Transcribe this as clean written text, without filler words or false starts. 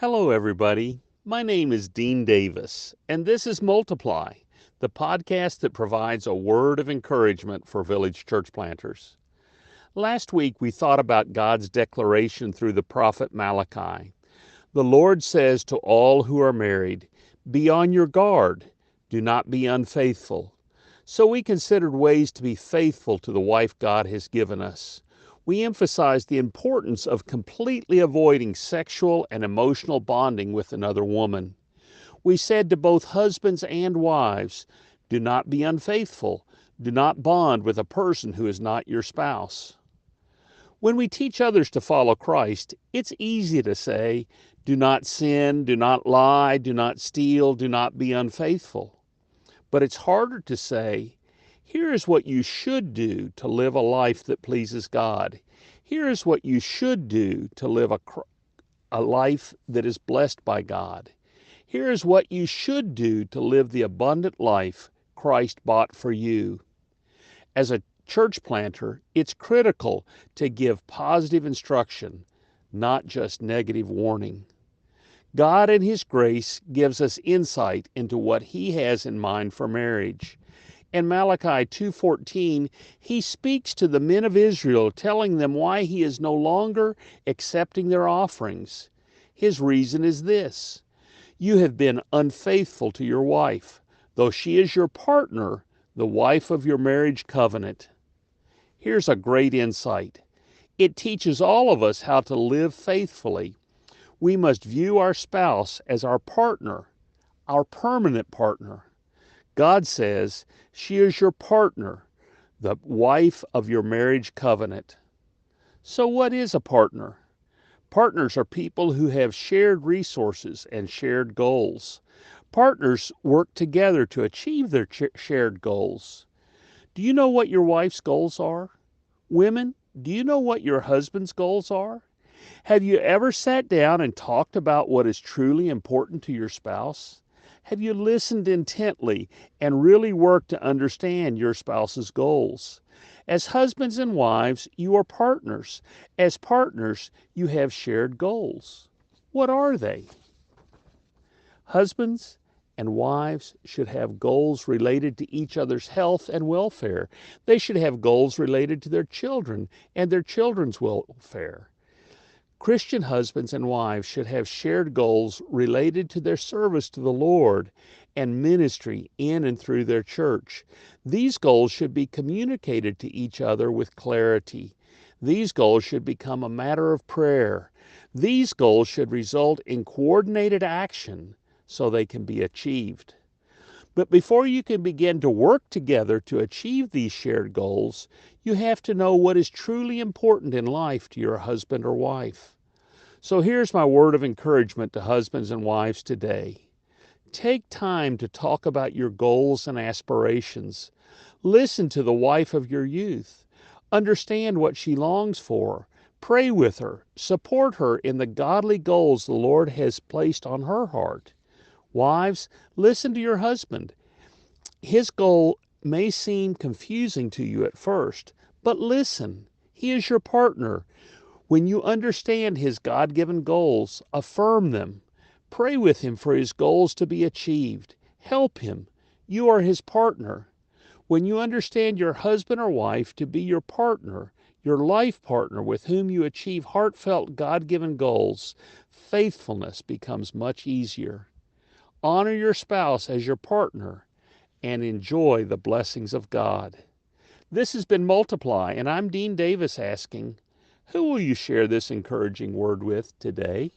Hello, everybody. My name is Dean Davis, and this is Multiply, the podcast that provides a word of encouragement for village church planters. Last week, we thought about God's declaration through the prophet Malachi. The Lord says to all who are married, "Be on your guard, do not be unfaithful." So we considered ways to be faithful to the wife God has given us. We emphasized the importance of completely avoiding sexual and emotional bonding with another woman. We said to both husbands and wives, do not be unfaithful. Do not bond with a person who is not your spouse. When we teach others to follow Christ, it's easy to say, do not sin, do not lie, do not steal, do not be unfaithful. But it's harder to say, here is what you should do to live a life that pleases God. Here is what you should do to live a life that is blessed by God. Here is what you should do to live the abundant life Christ bought for you. As a church planter, it's critical to give positive instruction, not just negative warning. God in His grace gives us insight into what He has in mind for marriage. In Malachi 2:14, He speaks to the men of Israel, telling them why He is no longer accepting their offerings. His reason is this: you have been unfaithful to your wife, though she is your partner, the wife of your marriage covenant. Here's a great insight. It teaches all of us how to live faithfully. We must view our spouse as our partner, our permanent partner. God says, she is your partner, the wife of your marriage covenant. So what is a partner? Partners are people who have shared resources and shared goals. Partners work together to achieve their shared goals. Do you know what your wife's goals are? Women, do you know what your husband's goals are? Have you ever sat down and talked about what is truly important to your spouse? Have you listened intently and really worked to understand your spouse's goals? As husbands and wives, you are partners. As partners, you have shared goals. What are they? Husbands and wives should have goals related to each other's health and welfare. They should have goals related to their children and their children's welfare. Christian husbands and wives should have shared goals related to their service to the Lord and ministry in and through their church. These goals should be communicated to each other with clarity. These goals should become a matter of prayer. These goals should result in coordinated action so they can be achieved. But before you can begin to work together to achieve these shared goals, you have to know what is truly important in life to your husband or wife. So here's my word of encouragement to husbands and wives today. Take time to talk about your goals and aspirations. Listen to the wife of your youth. Understand what she longs for. Pray with her. Support her in the godly goals the Lord has placed on her heart. Wives, listen to your husband. His goal may seem confusing to you at first, but listen. He is your partner. When you understand his God-given goals, affirm them. Pray with him for his goals to be achieved. Help him. You are his partner. When you understand your husband or wife to be your partner, your life partner with whom you achieve heartfelt God-given goals, faithfulness becomes much easier. Honor your spouse as your partner and enjoy the blessings of God. This has been Multiply, and I'm Dean Davis asking, who will you share this encouraging word with today?